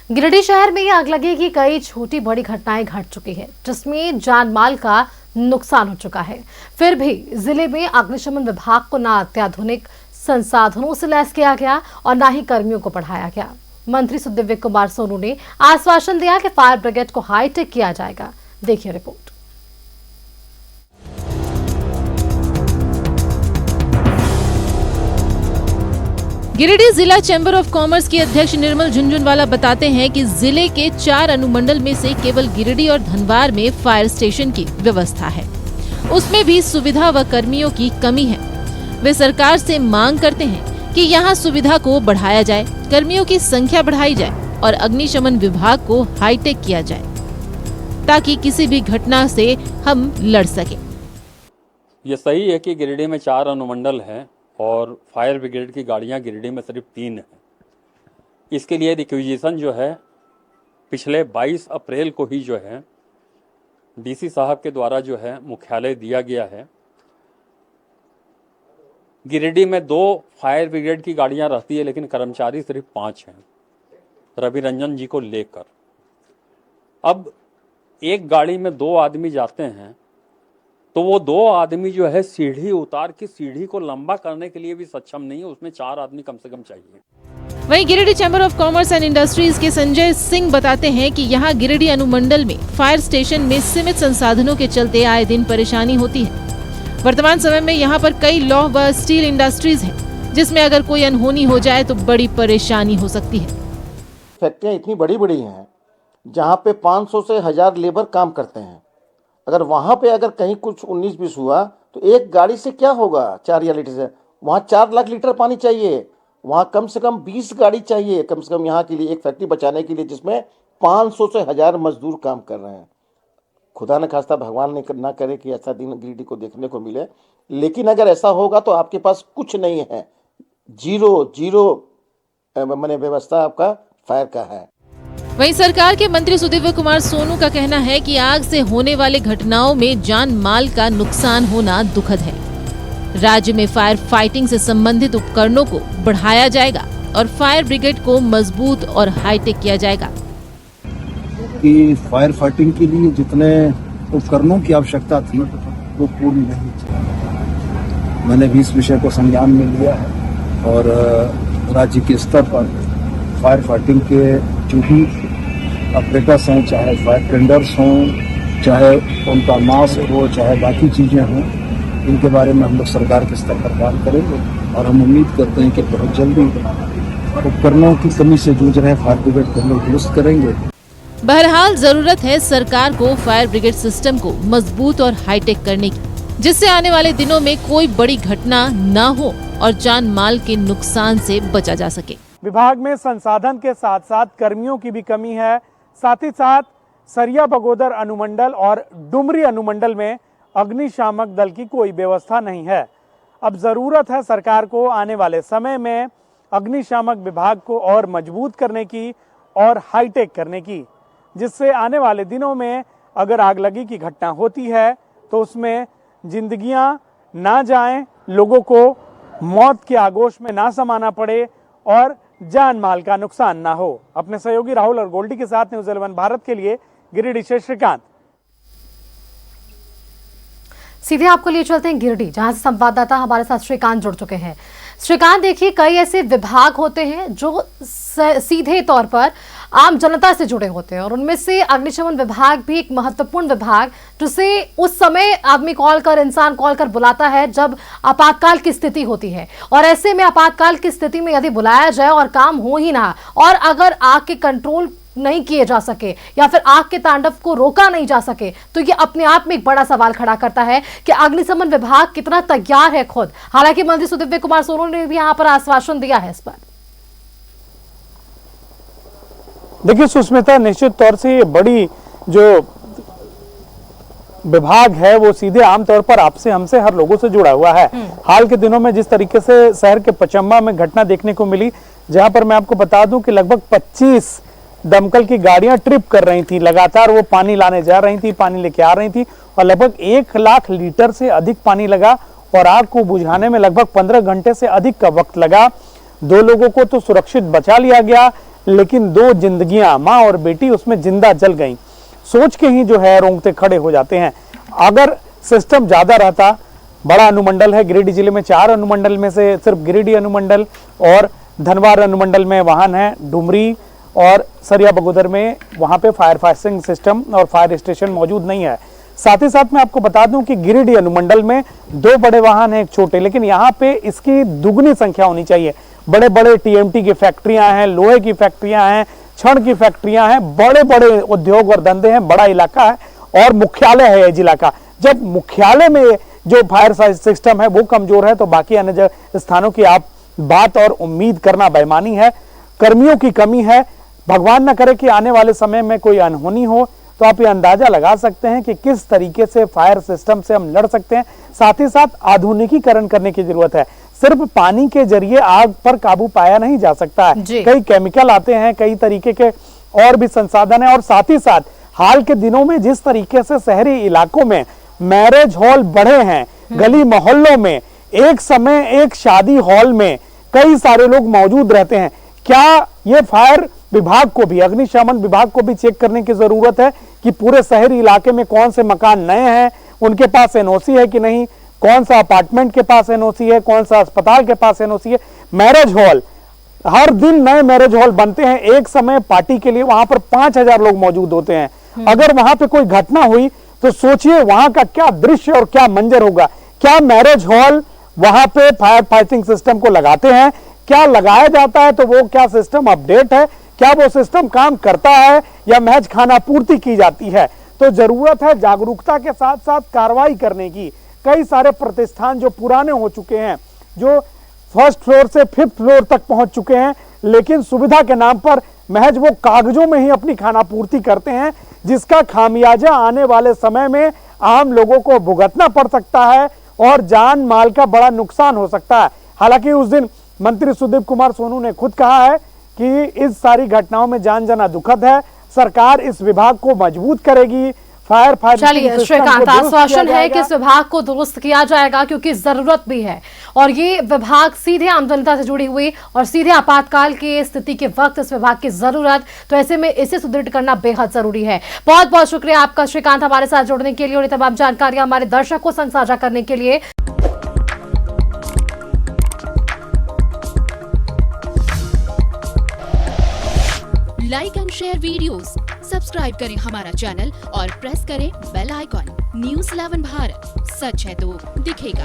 गिरिडीह शहर में आगलगी की कई छोटी बड़ी घटनाएं घट चुकी है, जिसमें जान माल का नुकसान हो चुका है। फिर भी जिले में अग्निशमन विभाग को न अत्याधुनिक संसाधनों से लैस किया गया और न ही कर्मियों को बढ़ाया गया। मंत्री सुदिव्य कुमार सोनू ने आश्वासन दिया कि फायर ब्रिगेड को हाईटेक किया जाएगा। देखिए रिपोर्ट। गिरिडीह जिला चैम्बर ऑफ कॉमर्स के अध्यक्ष निर्मल झुनझुनवाला बताते हैं कि जिले के 4 अनुमंडल में से केवल गिरिडीह और धनवार में फायर स्टेशन की व्यवस्था है। उसमें भी सुविधा व कर्मियों की कमी है। वे सरकार से मांग करते हैं कि यहां सुविधा को बढ़ाया जाए, कर्मियों की संख्या बढ़ाई जाए और अग्निशमन विभाग को हाईटेक किया जाए ताकि किसी भी घटना से हम लड़ सके। ये सही है कि गिरिडीह में 4 अनुमंडल हैं और फायर ब्रिगेड की गाड़ियां गिरिडीह में सिर्फ 3 हैं। इसके लिए रिक्विजिशन जो है पिछले 22 अप्रैल को ही जो है डीसी साहब के द्वारा जो है मुख्यालय दिया गया है। गिरिडीह में 2 फायर ब्रिगेड की गाड़ियां रहती है, लेकिन कर्मचारी सिर्फ 5 हैं, रवि रंजन जी को लेकर। अब एक गाड़ी में 2 आदमी जाते हैं तो वो 2 आदमी जो है सीढ़ी उतार के सीढ़ी को लंबा करने के लिए भी सक्षम नहीं है, उसमें 4 आदमी कम से कम चाहिए। वहीं Giridih chamber of commerce and industries के संजय सिंह बताते हैं कि यहां गिरिडीह अनुमंडल में फायर स्टेशन में सीमित संसाधनों के चलते आए दिन परेशानी होती है। वर्तमान समय में यहां पर कई लौह व स्टील इंडस्ट्रीज हैं, जिसमें अगर कोई अनहोनी हो जाए तो बड़ी परेशानी हो सकती है। फैक्ट्रियां इतनी बड़ी बड़ी हैं जहां पे 500 से 1000 लेबर काम करते हैं। अगर वहां पे अगर कहीं कुछ 19-20 हुआ तो एक गाड़ी से क्या होगा, 4 या लीटर से वहां 4 लाख लीटर पानी चाहिए। वहां कम से कम 20 गाड़ी चाहिए कम से कम यहाँ के लिए, एक फैक्ट्री बचाने के लिए, जिसमें 500 से 1000 मजदूर काम कर रहे हैं। खुदा न खास्ता भगवान ने ना करे कि ऐसा दिन गिरिडीह को देखने को मिले, लेकिन अगर ऐसा होगा तो आपके पास कुछ नहीं है, जीरो मैंने व्यवस्था आपका फायर का है। वहीं सरकार के मंत्री सुदिव्य कुमार सोनू का कहना है कि आग से होने वाले घटनाओं में जान माल का नुकसान होना दुखद है। राज्य में फायर फाइटिंग से संबंधित उपकरणों को बढ़ाया जाएगा और फायर ब्रिगेड को मजबूत और हाईटेक किया जाएगा। कि फायर फाइटिंग के लिए जितने उपकरणों की आवश्यकता थी वो पूरी नहीं थी। मैंने भी इस विषय को संज्ञान में लिया है और राज्य के स्तर पर फायर फाइटिंग के जो भी ऑपरेटर्स हैं, चाहे फायर टेंडर्स हों, चाहे उनका मास्क हो, चाहे बाकी चीज़ें हों, इनके बारे में हम लोग सरकार के स्तर पर बात करेंगे और हम उम्मीद करते हैं कि बहुत जल्दी उपकरणों की कमी से जूझ रहे फायर ब्रिगेड को हम लोग दुरुस्त करेंगे। बहरहाल जरूरत है सरकार को फायर ब्रिगेड सिस्टम को मजबूत और हाईटेक करने की, जिससे आने वाले दिनों में कोई बड़ी घटना न हो और जान माल के नुकसान से बचा जा सके। विभाग में संसाधन के साथ साथ कर्मियों की भी कमी है। साथ ही साथ सरिया बगोदर अनुमंडल और डुमरी अनुमंडल में अग्निशामक दल की कोई व्यवस्था नहीं है। अब जरूरत है सरकार को आने वाले समय में अग्निशामक विभाग को और मजबूत करने की और हाईटेक करने की, जिससे आने वाले दिनों में अगर आगलगी की घटना होती है तो उसमें जिंदगियां ना जाएं, लोगों को मौत के आगोश में ना समाना पड़े और जान माल का नुकसान ना हो। अपने सहयोगी राहुल और गोल्डी के साथ न्यूज़ 11 भारत के लिए गिरिडीह से श्रीकांत। सीधे आपको लिए चलते हैं गिरिडीह, जहां से संवाददाता हमारे साथ श्रीकांत जुड़ चुके हैं। श्रीकांत, देखिए कई ऐसे विभाग होते हैं जो सीधे तौर पर आम जनता से जुड़े होते हैं और उनमें से अग्निशमन विभाग भी एक महत्वपूर्ण विभाग, जिसे उस समय आदमी इंसान कॉल कर बुलाता है जब आपातकाल की स्थिति होती है। और ऐसे में आपातकाल की स्थिति में यदि बुलाया जाए और काम हो ही ना, और अगर आग के कंट्रोल नहीं किए जा सके या फिर आग के तांडव को रोका नहीं जा सके, तो ये अपने आप में एक बड़ा सवाल खड़ा करता है कि अग्निशमन विभाग कितना तैयार है खुद। हालांकि मंत्री सुदिव्य कुमार सोनू ने भी यहां पर आश्वासन दिया है इस पर। देखिए सुष्मिता, निश्चित तौर से ये बड़ी जो विभाग है वो सीधे आमतौर पर आपसे हमसे हर लोगों से जुड़ा हुआ है। हाल के दिनों में जिस तरीके से शहर के पचम्बा में घटना देखने को मिली, जहां पर मैं आपको बता दूं कि लगभग 25 दमकल की गाड़ियां ट्रिप कर रही थी, लगातार वो पानी लाने जा रही थी, पानी लेके आ रही थी और लगभग 1 लाख लीटर से अधिक पानी लगा और आग को बुझाने में लगभग 15 घंटे से अधिक का वक्त लगा। 2 लोगों को तो सुरक्षित बचा लिया गया, लेकिन 2 जिंदगियां, माँ और बेटी, उसमें जिंदा जल गईं। सोच के ही जो है रोंगटे खड़े हो जाते हैं। अगर सिस्टम ज्यादा रहता, बड़ा अनुमंडल है गिरिडीह जिले में, 4 अनुमंडल में से सिर्फ गिरिडीह अनुमंडल और धनबाद अनुमंडल में वाहन है, डुमरी और सरिया बगोदर में वहां पे फायर फाइटिंग सिस्टम और फायर स्टेशन मौजूद नहीं है। साथ ही साथ मैं आपको बता दूं कि गिरिडीह अनुमंडल में 2 बड़े वाहन हैं, एक छोटे, लेकिन यहाँ पे इसकी दुगनी संख्या होनी चाहिए। बड़े बड़े टीएमटी की फैक्ट्रियां हैं, लोहे की फैक्ट्रियां हैं, छड़ की फैक्ट्रियां हैं, बड़े बड़े उद्योग और धंधे हैं, बड़ा इलाका है और मुख्यालय है ये जिला का। जब मुख्यालय में जो फायर सिस्टम है वो कमजोर है तो बाकी अन्य स्थानों की आप बात और उम्मीद करना बेईमानी है। कर्मियों की कमी है। भगवान न करे कि आने वाले समय में कोई अनहोनी हो, तो आप ये अंदाजा लगा सकते हैं कि किस तरीके से फायर सिस्टम से हम लड़ सकते हैं। साथ ही साथ आधुनिकीकरण करने की जरूरत है। सिर्फ पानी के जरिए आग पर काबू पाया नहीं जा सकता है, कई केमिकल आते हैं, कई तरीके के और भी संसाधन है। और साथ ही साथ हाल के दिनों में जिस तरीके से शहरी इलाकों में मैरिज हॉल बढ़े हैं, गली मोहल्लों में एक समय एक शादी हॉल में कई सारे लोग मौजूद रहते हैं, क्या ये फायर विभाग को भी, अग्निशमन विभाग को भी चेक करने की जरूरत है कि पूरे शहरी इलाके में कौन से मकान नए हैं, उनके पास एनओसी है कि नहीं, कौन सा अपार्टमेंट के पास एनओसी है, कौन सा अस्पताल के पास एनओसी है। मैरिज हॉल, हर दिन नए मैरिज हॉल बनते हैं, एक समय पार्टी के लिए वहां पर 5000 लोग मौजूद होते हैं। अगर वहां पे कोई घटना हुई तो सोचिए वहां का क्या दृश्य और क्या मंजर होगा। क्या मैरिज हॉल वहां पे फायर फाइटिंग सिस्टम को लगाते हैं? क्या लगाया जाता है तो वो क्या सिस्टम अपडेट है? क्या वो सिस्टम काम करता है या महज खाना पूर्ति की जाती है? तो जरूरत है जागरूकता के साथ साथ कार्रवाई करने की। कई सारे प्रतिष्ठान जो पुराने हो चुके हैं, जो फर्स्ट फ्लोर से 5th फ्लोर तक पहुंच चुके हैं, लेकिन सुविधा के नाम पर महज वो कागजों में ही अपनी खाना पूर्ति करते हैं, जिसका खामियाजा आने वाले समय में आम लोगों को भुगतना पड़ सकता है और जान माल का बड़ा नुकसान हो सकता है। हालांकि उस दिन मंत्री सुदीप कुमार सोनू ने खुद कहा है कि इस सारी घटनाओं में जान जाना दुखद है, सरकार इस विभाग को मजबूत करेगी। फायर फाइटिंग चलिए श्रीकांत, आश्वासन है कि इस विभाग को दुरुस्त किया जाएगा क्योंकि जरूरत भी है और ये विभाग सीधे आम जनता से जुड़ी हुई और सीधे आपातकाल की स्थिति के वक्त इस विभाग की जरूरत, तो ऐसे में इसे सुदृढ़ करना बेहद जरूरी है। बहुत बहुत शुक्रिया आपका श्रीकांत, हमारे साथ जुड़ने के लिए और ये तमाम जानकारियां हमारे दर्शकों संग साझा करने के लिए। Like and share videos, subscribe करें हमारा चैनल और प्रेस करें बेल आइकॉन। न्यूज़ 11 भारत, सच है तो दिखेगा।